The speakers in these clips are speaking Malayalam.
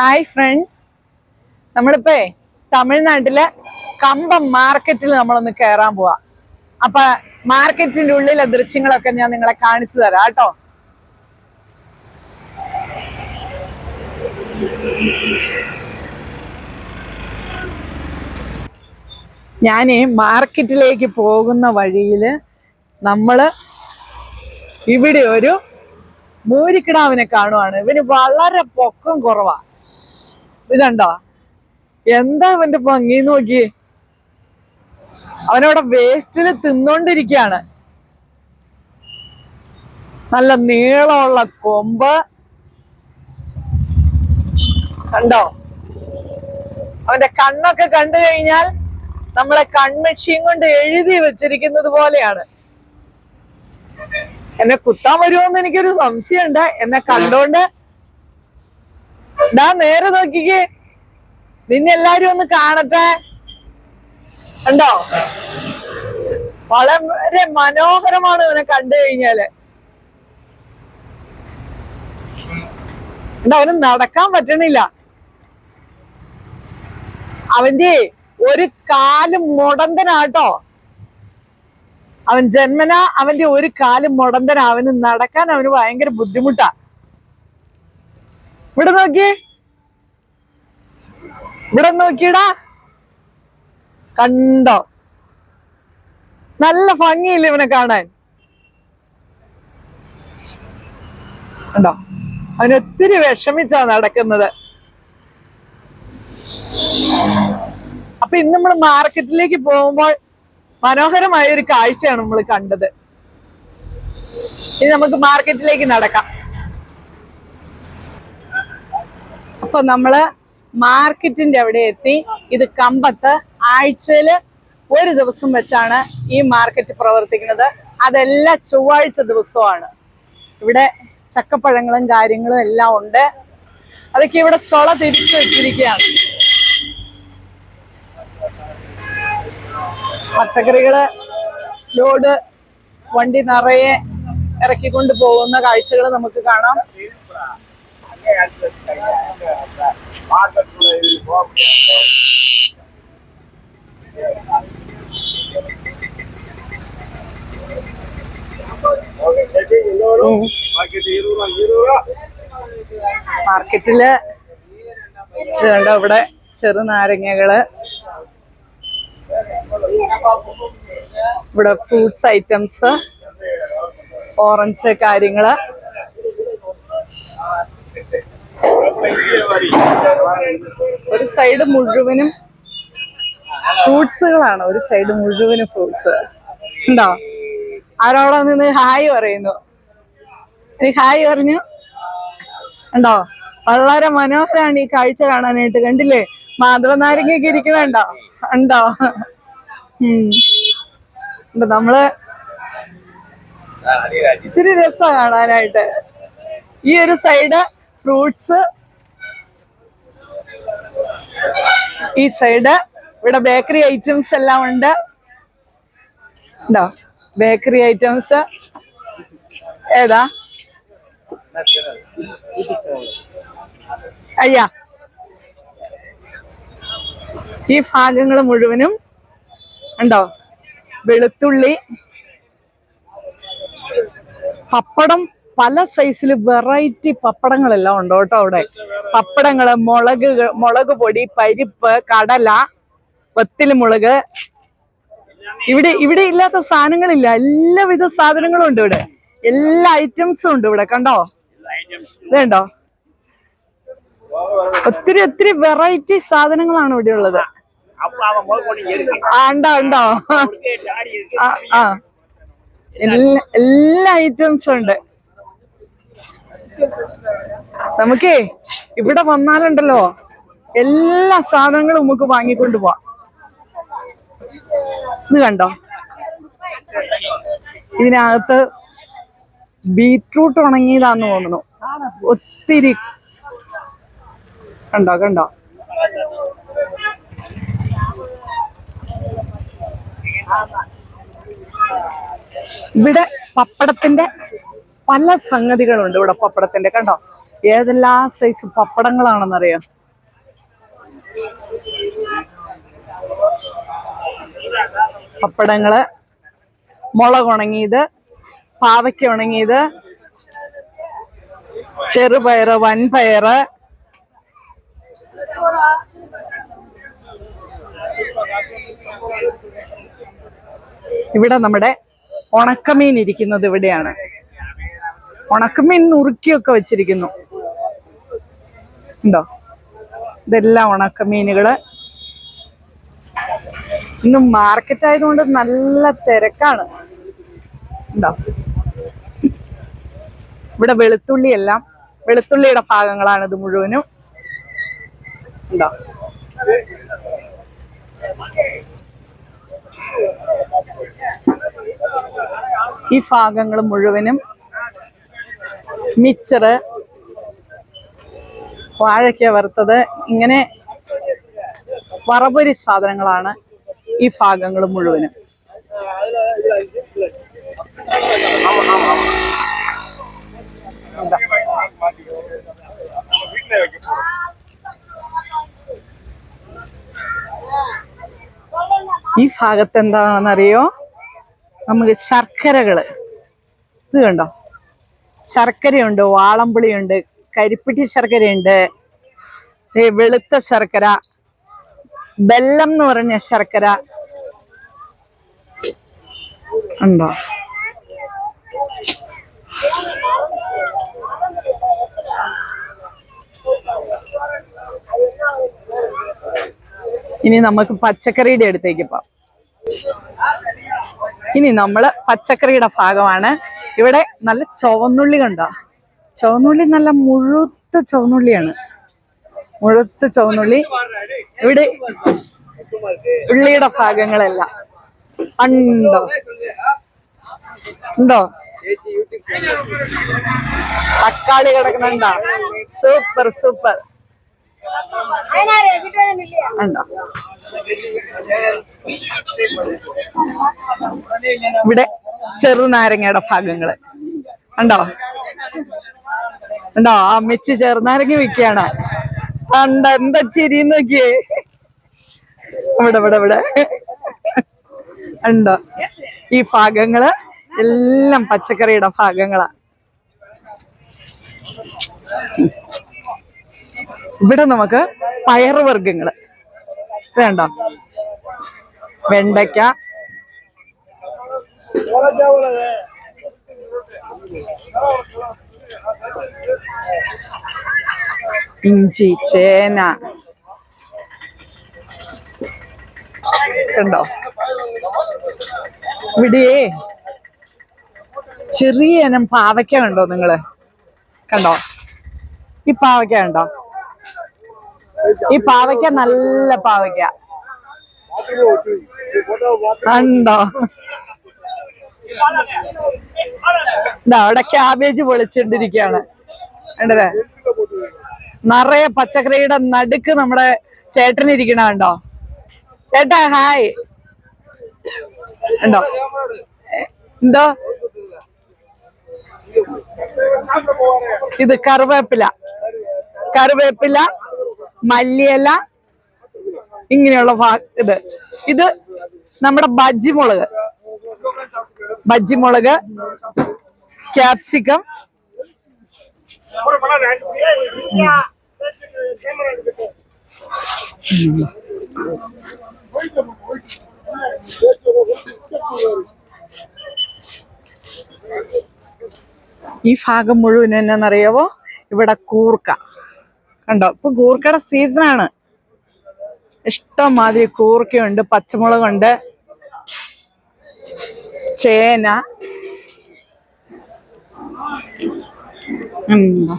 ഹായ് ഫ്രണ്ട്സ്, നമ്മളിപ്പോ തമിഴ്നാട്ടിലെ കമ്പം മാർക്കറ്റിൽ നമ്മളൊന്ന് കയറാൻ പോവാ. അപ്പൊ മാർക്കറ്റിന്റെ ഉള്ളിലെ ദൃശ്യങ്ങളൊക്കെ ഞാൻ നിങ്ങളെ കാണിച്ചു തരാം കേട്ടോ. ഞാന് മാർക്കറ്റിലേക്ക് പോകുന്ന വഴിയില് നമ്മള് ഇവിടെ ഒരു മൂരിക്കിടാവിനെ കാണുവാണ്. ഇവന് വളരെ പൊക്കം കുറവാ. ഇതുണ്ടോ, എന്താ അവന്റെ ഭംഗി നോക്കി. അവനവിടെ വേസ്റ്റില് തിന്നോണ്ടിരിക്കുകയാണ്. നല്ല നീളമുള്ള കൊമ്പ് കണ്ടോ. അവന്റെ കണ്ണൊക്കെ കണ്ടു കഴിഞ്ഞാൽ നമ്മളെ കൺമഷിയും കൊണ്ട് എഴുതി വെച്ചിരിക്കുന്നത് പോലെയാണ്. എന്നെ കുത്താൻ വരുമോന്ന് എനിക്കൊരു സംശയമുണ്ട്. എന്നെ കണ്ടോണ്ട് നേരെ നോക്കിക്കേ, നിന്നെ എല്ലാരും ഒന്ന് കാണട്ടെ. കണ്ടോ, വളരെ മനോഹരമാണ് ഇവനെ കണ്ടു കഴിഞ്ഞാല്. അവന് നടക്കാൻ പറ്റണില്ല. അവന്റെ ഒരു കാല് മുടന്തനാട്ടോ. അവൻ ജന്മന അവന്റെ ഒരു കാല് മുടന്തന. അവന് നടക്കാൻ അവന് ഭയങ്കര ബുദ്ധിമുട്ടാ. ഇവിടെ നോക്കിയേ, ഇവിടെ നോക്കിയടാ, കണ്ടോ, നല്ല ഭംഗിയില്ല ഇവനെ കാണാൻ. കണ്ടോ, അവൻ ഒത്തിരി വിഷമിച്ചാ നടക്കുന്നത്. അപ്പൊ ഇന്ന് നമ്മൾ മാർക്കറ്റിലേക്ക് പോകുമ്പോൾ മനോഹരമായ ഒരു കാഴ്ചയാണ് നമ്മൾ കണ്ടത്. ഇനി നമുക്ക് മാർക്കറ്റിലേക്ക് നടക്കാം. അപ്പൊ നമ്മള് മാർക്കറ്റിന്റെ അവിടെ എത്തി. ഇത് കമ്പത്ത് ആഴ്ചയില് ഒരു ദിവസം വെച്ചാണ് ഈ മാർക്കറ്റ് പ്രവർത്തിക്കുന്നത്. അതെല്ലാ ചൊവ്വാഴ്ച ദിവസമാണ്. ഇവിടെ ചക്കപ്പഴങ്ങളും കാര്യങ്ങളും എല്ലാം ഉണ്ട്. അതൊക്കെ ഇവിടെ ചൊള തിരിച്ചു വെച്ചിരിക്കുകയാണ്. പച്ചക്കറികള് ലോഡ് വണ്ടി നിറയെ ഇറക്കിക്കൊണ്ട് പോകുന്ന കാഴ്ചകൾ നമുക്ക് കാണാം. മാർക്കറ്റില് കണ്ടോ, ഇവിടെ ചെറുനാരങ്ങകള്, ഇവിടെ ഫ്രൂട്ട്സ് ഐറ്റംസ്, ഓറഞ്ച് കാര്യങ്ങള്. ഒരു സൈഡ് മുഴുവനും ഫ്രൂട്ട്സുകളാണ്. ഒരു സൈഡ് മുഴുവനും ഫ്രൂട്ട്സ് ഉണ്ടോ. ആരോടെ നിന്ന് ഹായ് പറയുന്നു. എനിക്ക് ഹായ് പറഞ്ഞു. ഉണ്ടോ, വളരെ മനോഹരമാണ് ഈ കാഴ്ച കാണാനായിട്ട്. കണ്ടില്ലേ, മാതള നാരങ്ങയൊക്കെ ഇരിക്കുന്നുണ്ടോ. ഉണ്ടോ. നമ്മള് ഇത്തിരി രസമാണ് കാണാനായിട്ട്. ഈ ഒരു സൈഡ് ഫ്രൂട്ട്സ്, ഈ സൈഡ് ഇവിടെ ബേക്കറി ഐറ്റംസ് എല്ലാം ഉണ്ട്. ഉണ്ടോ, ബേക്കറി ഐറ്റംസ് ഏതാ അയ്യാ. ഈ ഭാഗങ്ങൾ മുഴുവനും ഉണ്ടോ, വെളുത്തുള്ളി, പപ്പടം, പല സൈസില് വെറൈറ്റി പപ്പടങ്ങളെല്ലാം ഉണ്ട് കേട്ടോ. അവിടെ പപ്പടങ്ങള്, മുളക് പൊടി, പരിപ്പ്, കടല, വത്തല് മുളക്. ഇവിടെ ഇല്ലാത്ത സാധനങ്ങളില്ല. എല്ലാവിധ സാധനങ്ങളും ഉണ്ട് ഇവിടെ. എല്ലാ ഐറ്റംസും ഉണ്ട് ഇവിടെ. കണ്ടോ, ഇതുണ്ടോ, ഒത്തിരി വെറൈറ്റി സാധനങ്ങളാണ് ഇവിടെ ഉള്ളത്. ഉണ്ടോ. എല്ലാ ഐറ്റംസും ഉണ്ട്. നമുക്കേ ഇവിടെ വന്നാലുണ്ടല്ലോ എല്ലാ സാധനങ്ങളും നമുക്ക് വാങ്ങിക്കൊണ്ട് പോവാം. ഇത് കണ്ടോ, ഇതിനകത്ത് ബീറ്റ്റൂട്ട് ഉണങ്ങിയതാന്ന് തോന്നുന്നു. ഒത്തിരി കണ്ടോ. ഇവിടെ പപ്പടത്തിന്റെ പല സംഗതികളുണ്ട്. ഇവിടെ പപ്പടത്തിന്റെ കണ്ടോ, ഏതെല്ലാം സൈസ് പപ്പടങ്ങളാണെന്നറിയാം. പപ്പടങ്ങള്, മുളക് ഉണങ്ങിയത്, പാവയ്ക്ക ഉണങ്ങിയത്, ചെറുപയറ്, വൻപയറ്, ഇവിടെ നമ്മുടെ ഉണക്കമീൻ ഇരിക്കുന്നത് ഇവിടെയാണ്. ഉണക്കമീൻ നുറുക്കിയൊക്കെ വെച്ചിരിക്കുന്നു. ഉണ്ടോ? ഇതെല്ലാം ഉണക്കമീനുകള്. ഇന്ന് മാർക്കറ്റ് ആയതുകൊണ്ട് നല്ല തിരക്കാണ്. ഉണ്ടോ? ഇവിടെ വെളുത്തുള്ളിയുടെ ഭാഗങ്ങളാണ് ഇത് മുഴുവനും. ഉണ്ടോ? ഈ ഭാഗങ്ങൾ മുഴുവനും മിച്ചറ്, വാഴയ്ക്ക വറുത്തത്, ഇങ്ങനെ വറപൊരി സാധനങ്ങളാണ് ഈ ഭാഗങ്ങൾ മുഴുവനും. ഈ ഭാഗത്ത് എന്താണെന്നറിയോ? നമുക്ക് ശർക്കരകള്, ഇത് കണ്ടോ? ശർക്കരയുണ്ട്, വാളംപുളിയുണ്ട്, കരിപ്പിട്ടി ശർക്കരയുണ്ട്, വെളുത്ത ശർക്കര, ബെല്ലം എന്ന് പറഞ്ഞ ശർക്കര ഉണ്ടോ? ഇനി നമുക്ക് പച്ചക്കറിയുടെ അടുത്തേക്ക് പോവാം. ഇനി നമ്മള് പച്ചക്കറിയുടെ ഭാഗമാണ്. ഇവിടെ നല്ല ചുവന്നുള്ളി കണ്ടോ? ചുവന്നുള്ളി നല്ല മുഴുത്ത ചുവന്നുള്ളിയാണ്. മുഴുത്ത ചുവന്നുള്ളി. ഇവിടെ ഉള്ളിയുടെ ഭാഗങ്ങളെല്ലാം ഉണ്ടോ? ഉണ്ടോ? തക്കാളി കിടക്കുന്നുണ്ടോ? Super super. ഉണ്ടോ? ഇവിടെ ചെറുനാരങ്ങയുടെ ഭാഗങ്ങള് ഉണ്ടോ? ഉണ്ടോ? ആ മിച്ച് ചെറുനാരങ്ങ വിൽക്കുകയാണ്. ഉണ്ടോ? എന്താ ചിരി നോക്കിയേ. ഇവിടെ ഉണ്ടോ? ഈ ഭാഗങ്ങള് എല്ലാം പച്ചക്കറിയുടെ ഭാഗങ്ങളാ. ഇവിടെ നമുക്ക് പയറുവർഗ്ഗങ്ങള് വേണ്ട, വെണ്ടയ്ക്ക, ഇഞ്ചി, ചേന കണ്ടോ? ഇവിടെ ചെറിയ ഇനം പാവയ്ക്ക കണ്ടോ നിങ്ങള്? കണ്ടോ? ഈ പാവയ്ക്ക കണ്ടോ? ഈ പാവയ്ക്ക നല്ല പാവയ്ക്ക കണ്ടോ? അവിടെ ക്യാബേജ് പൊളിച്ചിട്ടിരിക്കുകയാണ്. കണ്ടല്ലേ? നിറയെ പച്ചക്കറിയുടെ നടുക്ക് നമ്മുടെ ചേട്ടനിരിക്കണ കണ്ടോ? ചേട്ടാ ഹായ്. ഉണ്ടോ? എന്തോ? ഇത് കറിവേപ്പില, മല്ലിയില, ഇങ്ങനെയുള്ള ഇത് നമ്മുടെ ബജ്ജിമുളക്, ക്യാപ്സിക്കം, ഈ ഭാഗം മുഴുവൻ എന്നാന്നറിയാവോ? ഇവിടെ കൂർക്ക കണ്ടോ? ഇപ്പൊ കൂർക്കയുടെ സീസണാണ്. ഇഷ്ടംമാതിരി കൂർക്കയുണ്ട്, പച്ചമുളകുണ്ട്, ചേന ഉണ്ടോ?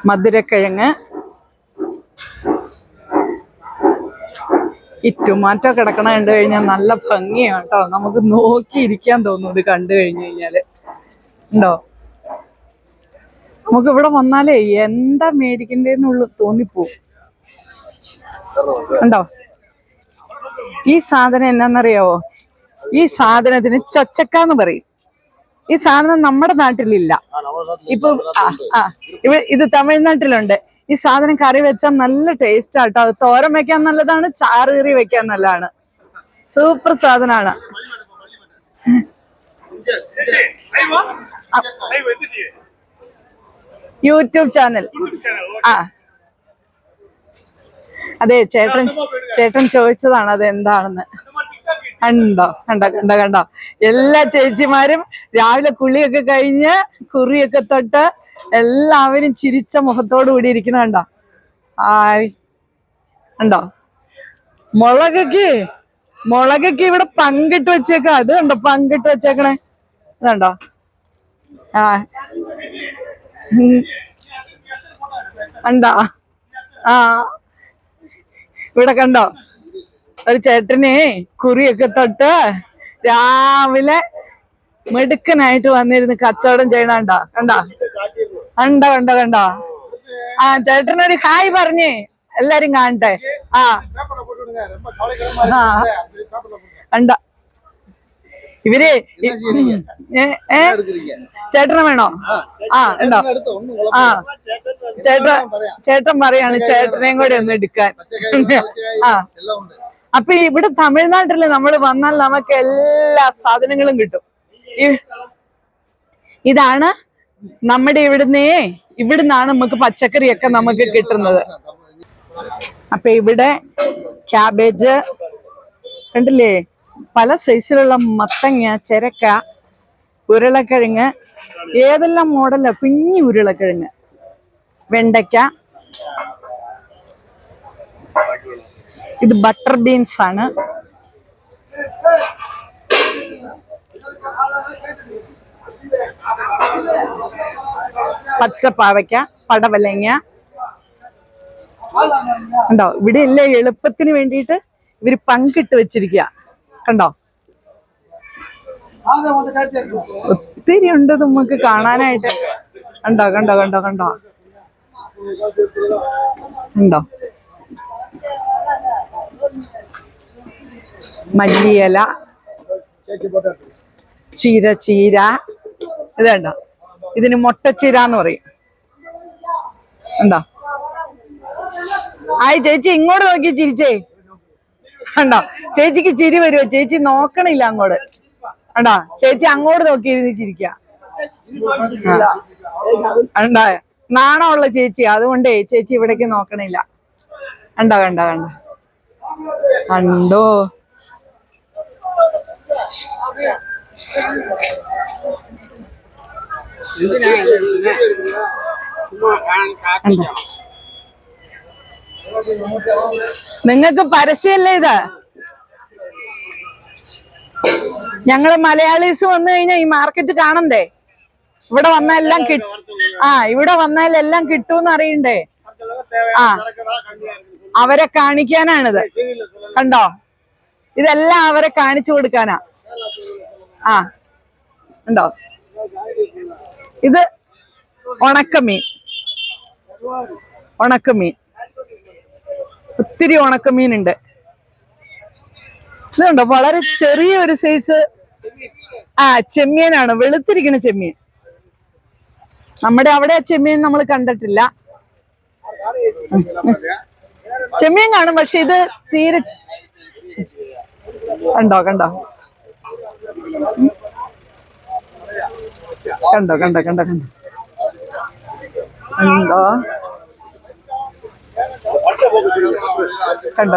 മധുരക്കിഴങ്ങ്, ഈ ടൊമാറ്റോ കിടക്കണ കണ്ടു കഴിഞ്ഞാൽ നല്ല ഭംഗിയാണ് കേട്ടോ. നമുക്ക് നോക്കിയിരിക്കാൻ തോന്നും ഇത് കണ്ടു കഴിഞ്ഞു കഴിഞ്ഞാല്. ഉണ്ടോ? നമുക്ക് ഇവിടെ വന്നാലേ എന്താ മേടിക്കണ്ടേന്നുള്ളു തോന്നിപ്പോവും. ഉണ്ടോ? ഈ സാധനം എന്നാന്നറിയാവോ? ഈ സാധനത്തിന് ചൊച്ചക്കാന്ന് പറയും. ഈ സാധനം നമ്മുടെ നാട്ടിലില്ല. ഇപ്പൊ ഇത് തമിഴ്നാട്ടിലുണ്ട്. ഈ സാധനം കറി വെച്ചാൽ നല്ല ടേസ്റ്റ് ആട്ടോ. അത് തോരൻ വെക്കാൻ നല്ലതാണ്, ചാറ് കറി വെക്കാൻ നല്ലതാണ്. സൂപ്പർ സാധനമാണ്. YouTube channel. ആ അതെ, ചേട്ടൻ ചോദിച്ചതാണ് അത് എന്താണെന്ന്. കണ്ടോ എല്ലാ ചേച്ചിമാരും രാവിലെ കുളിയൊക്കെ കഴിഞ്ഞ് കുറിയൊക്കെ തൊട്ട് എല്ലാവരും ചിരിച്ച മുഖത്തോടു കൂടി ഇരിക്കുന്ന കണ്ടോ? ഉണ്ടോ? മുളകൊക്കെ ഇവിടെ പങ്കിട്ട് വെച്ചേക്കാം. അത് കണ്ടോ പങ്കിട്ട് വെച്ചേക്കണേ? കണ്ടോ? കണ്ടോ? ഇവിടെ കണ്ടോ ഒരു ചേട്ടനെ കുറിയൊക്കെ തൊട്ട് രാവിലെ മിടുക്കനായിട്ട് വന്നിരുന്ന് കച്ചവടം ചെയ്യണണ്ട. കണ്ടോ? ചേട്ടനൊരു ഹായ് പറഞ്ഞേ, എല്ലാരും കാണട്ടെ. കണ്ട ഇവര് ചേട്ടനെ വേണോ? ഉണ്ടോ? ചേട്ടൻ പറയാണ് ചേട്ടനെയും കൂടെ ഒന്ന് എടുക്കാൻ. അപ്പൊ ഇവിടെ തമിഴ്നാട്ടില് നമ്മൾ വന്നാൽ നമുക്ക് എല്ലാ സാധനങ്ങളും കിട്ടും. ഇതാണ് നമ്മുടെ ഇവിടുന്നാണ് നമുക്ക് പച്ചക്കറിയൊക്കെ നമുക്ക് കിട്ടുന്നത്. അപ്പൊ ഇവിടെ ക്യാബേജ് കണ്ടില്ലേ? പല സൈസിലുള്ള മത്തങ്ങ, ചെരക്ക, ഉരുളക്കിഴങ്ങ്, ഏതെല്ലാം മോഡലാ, കുഞ്ഞു ഉരുളക്കിഴങ്ങ്, വെണ്ടയ്ക്ക. ഇത് ബട്ടർ ബീൻസ് ആണ്. പച്ചപ്പാവയ്ക്ക, പടവലങ്ങ. കണ്ടോ? ഇവിടെ എല്ലാം എളുപ്പത്തിന് വേണ്ടിയിട്ട് ഇവര് പങ്കിട്ട് വെച്ചിരിക്കുക. കണ്ടോ? ഒത്തിരി ഉണ്ട് നമുക്ക് കാണാനായിട്ട്. കണ്ടോ? മല്ലിയില, ചീര. ഇത് കണ്ടോ? ഇതിന് മുട്ടച്ചീര എന്ന് പറയും. കണ്ടോ? ചേച്ചി ഇങ്ങോട്ട് നോക്കി ചിരിച്ചേ. കണ്ടോ? ചേച്ചിക്ക് ചിരി വരുമോ? ചേച്ചി നോക്കണില്ല അങ്ങോട്ട്. കണ്ടോ? ചേച്ചി അങ്ങോട്ട് നോക്കിയിരുന്ന് ചിരിക്ക. കണ്ടോ? നാണമുള്ള ചേച്ചി, അതുകൊണ്ടേ ചേച്ചി ഇവിടേക്ക് നോക്കണില്ല. കണ്ടോ? നിങ്ങൾക്ക് പരസ്യല്ലേ ഇത്? ഞങ്ങള് മലയാളീസ് വന്നു കഴിഞ്ഞാൽ ഈ മാർക്കറ്റ് കാണണ്ടേ? ഇവിടെ വന്നാൽ എല്ലാം ഇവിടെ വന്നാൽ എല്ലാം കിട്ടുമെന്ന് അറിയണ്ടേ? അവരെ കാണിക്കാനാണിത്. കണ്ടോ? ഇതെല്ലാം അവരെ കാണിച്ചു കൊടുക്കാനാ. ഉണ്ടോ? ഇത് ഉണക്കമീൻ. ഒത്തിരി ഉണക്കമീൻ ഉണ്ട്. ഇതുണ്ടോ? വളരെ ചെറിയ ഒരു സൈസ് ചെമ്മീനാണ്, വെളുത്തിരിക്കുന്ന ചെമ്മീൻ. നമ്മുടെ അവിടെ ചെമ്മീൻ നമ്മൾ കണ്ടിട്ടില്ല. ചെമ്മീൻ കാണും, പക്ഷെ ഇത് തീരെ.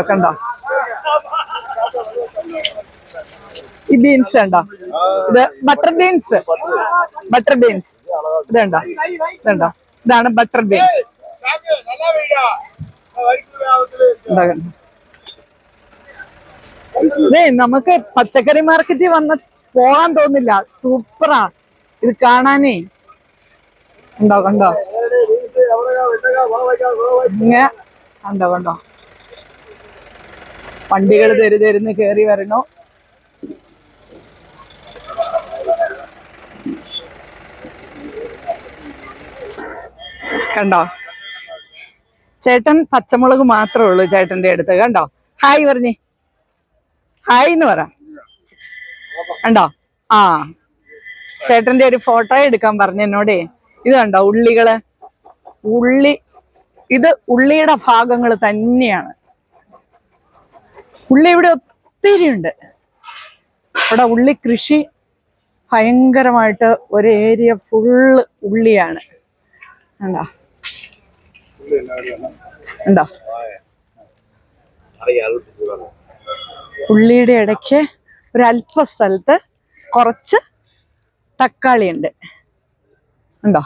കണ്ടോ? ഈ ബീൻസ് കണ്ടോ? ഇത് ബട്ടർ ബീൻസ്. ഇതുണ്ടോ? ഇതാണ് ബട്ടർ ബീൻസ്. നമുക്ക് പച്ചക്കറി മാർക്കറ്റിൽ പോകാൻ തോന്നില്ല. സൂപ്പറാ ഇത് കാണാനേ. കണ്ടോ? കണ്ടോ? വണ്ടികൾ തെരുന്ന് കേറി വരണോ. കണ്ടോ? ചേട്ടൻ പച്ചമുളക് മാത്രമേ ഉള്ളൂ ചേട്ടന്റെ അടുത്ത്. കണ്ടോ? ഹായ് പറഞ്ഞേ, ഹായ് എന്ന് പറ. കണ്ടോ? ആ, ചേട്ടന്റെ ഒരു ഫോട്ടോ എടുക്കാൻ പറഞ്ഞു എന്നോടേ. ഇത് കണ്ടോ ഉള്ളികള്, ഉള്ളി, ഇത് ഉള്ളിയുടെ ഭാഗങ്ങൾ തന്നെയാണ്. ഉള്ളി ഇവിടെ ഒത്തിരി ഉണ്ട്. ഇവിടെ ഉള്ളി കൃഷി ഭയങ്കരമായിട്ട് ഒരു ഏരിയ ഫുള്ള് ഉള്ളിയാണ്. ഉണ്ടോ? ഉണ്ടോ? ഉള്ളിയുടെ ഇടയ്ക്ക് ഒരല്പ സ്ഥലത്ത് കുറച്ച് തക്കാളി ഉണ്ട്. ഉണ്ടോ?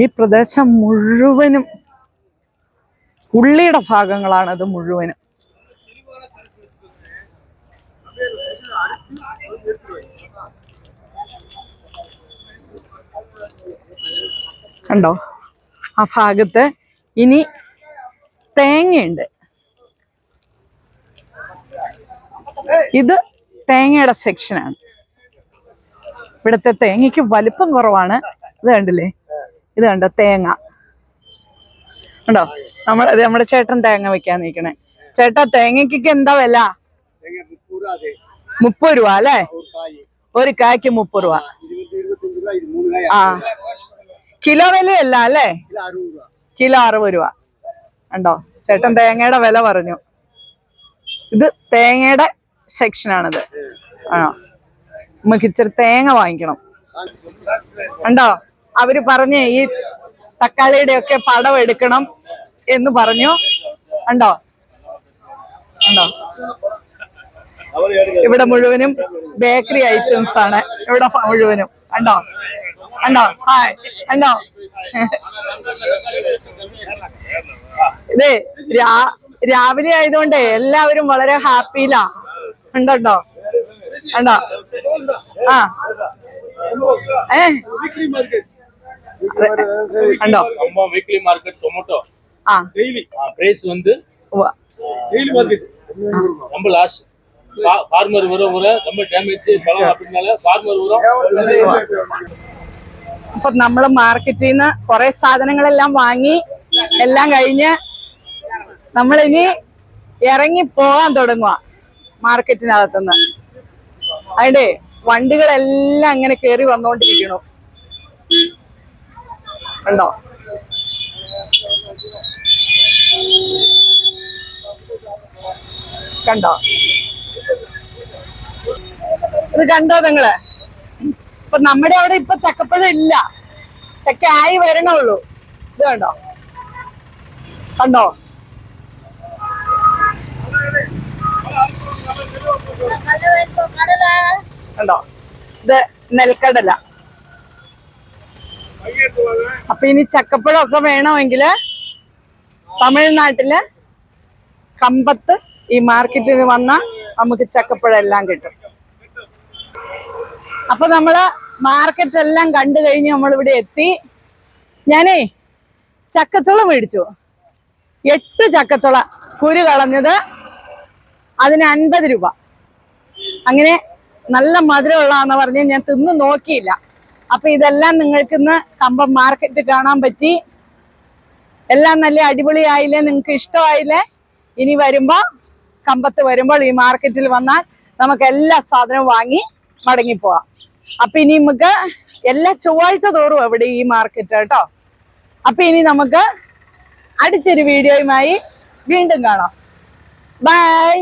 ഈ പ്രദേശം മുഴുവനും ഉള്ളിയുടെ ഭാഗങ്ങളാണത് മുഴുവനും. കണ്ടോ? ആ ഭാഗത്ത് ഇനി തേങ്ങയുണ്ട്. ഇത് തേങ്ങയുടെ സെക്ഷനാണ്. ഇവിടുത്തെ തേങ്ങയ്ക്ക് വലിപ്പം കുറവാണ്. ഇത് കണ്ടില്ലേ? ഇത് കണ്ടോ തേങ്ങ ഉണ്ടോ? നമ്മുടെ ചേട്ടൻ തേങ്ങ വെക്കാൻ നിൽക്കണേ. ചേട്ടാ, തേങ്ങയ്ക്കൊക്കെ എന്താ വില? 30 രൂപ അല്ലേ? ഒരു കായ്ക്ക് 30 രൂപ. ആ, കിലോ വിലയല്ല അല്ലേ? കിലോ 60 രൂപ. ഉണ്ടോ? ചേട്ടൻ തേങ്ങയുടെ വില പറഞ്ഞു. ഇത് തേങ്ങയുടെ സെക്ഷനാണിത്. ആണോ? നമുക്ക് ഇച്ചിരി തേങ്ങ വാങ്ങിക്കണം. ഉണ്ടോ? അവര് പറഞ്ഞേ ഈ തക്കാളിയുടെ ഒക്കെ പടം എടുക്കണം എന്ന് പറഞ്ഞു. ഉണ്ടോ? ഉണ്ടോ? ഇവിടെ മുഴുവനും ബേക്കറി ഐറ്റംസ് ആണ്. ഇവിടെ മുഴുവനും ഉണ്ടോ? ഉണ്ടോ? ഹായ്. ഉണ്ടോ? ഇതേ രാവിലെ ആയതുകൊണ്ട് എല്ലാവരും വളരെ ഹാപ്പിയിലാ. ഉണ്ടോ? ഉണ്ടോ? ആ, ഉണ്ടോ? Weekly market tomato daily price வந்து டெய்லி மார்க்கெட் நம்ம லாஸ் ஃபார்மர் வர நம்ம டேமேஜ் பழம் அப்படினால ஃபார்மர் வரும். അപ്പൊ നമ്മള് മാർക്കറ്റിൽ നിന്ന് കുറെ സാധനങ്ങളെല്ലാം വാങ്ങി എല്ലാം കഴിഞ്ഞ് നമ്മളിനി ഇറങ്ങി പോകാൻ തുടങ്ങുക മാർക്കറ്റിനകത്തുനിന്ന്. അതിന്റെ വണ്ടികളെല്ലാം അങ്ങനെ കേറി വന്നോണ്ടിരിക്കണു. കണ്ടോ? കണ്ടോ? ഇത് കണ്ടോ നിങ്ങള്? ഇപ്പൊ നമ്മുടെ അവിടെ ഇപ്പൊ ചക്കപ്പഴം ഇല്ല, ചക്ക ആയി വരണുള്ളൂ. ഇത് കണ്ടോ? കണ്ടോ? കണ്ടോ? ഇത് നെൽക്കടല. അപ്പൊ ഇനി ചക്കപ്പഴം ഒക്കെ വേണമെങ്കിൽ തമിഴ്നാട്ടില് കമ്പത്ത് ഈ മാർക്കറ്റിൽ വന്നാൽ നമുക്ക് ചക്കപ്പഴം എല്ലാം കിട്ടും. അപ്പൊ നമ്മള് മാർക്കറ്റ് എല്ലാം കണ്ടു കഴിഞ്ഞ് നമ്മളിവിടെ എത്തി. ഞാനേ ചക്കച്ചുള മേടിച്ചു. 8 ചക്കച്ചുള കുരു കളഞ്ഞത്, അതിന് 50 രൂപ. അങ്ങനെ നല്ല മധുരമുള്ളതാന്ന് പറഞ്ഞ് ഞാൻ തിന്ന് നോക്കിയില്ല. അപ്പൊ ഇതെല്ലാം നിങ്ങൾക്ക് ഇന്ന് കമ്പം മാർക്കറ്റ് കാണാൻ പറ്റി. എല്ലാം നല്ല അടിപൊളിയായില്ലേ? നിങ്ങൾക്ക് ഇഷ്ടമായില്ലേ? ഇനി വരുമ്പോ കമ്പത്ത് വരുമ്പോൾ ഈ മാർക്കറ്റിൽ വന്നാൽ നമുക്ക് എല്ലാ സാധനവും വാങ്ങി മടങ്ങിപ്പോവാം. അപ്പൊ ഇനി നമുക്ക് എല്ലാ ചൊവ്വാഴ്ച തോറും എവിടെ ഈ മാർക്കറ്റ് കേട്ടോ. അപ്പൊ ഇനി നമുക്ക് അടുത്തൊരു വീഡിയോയുമായി വീണ്ടും കാണാം. ബൈ.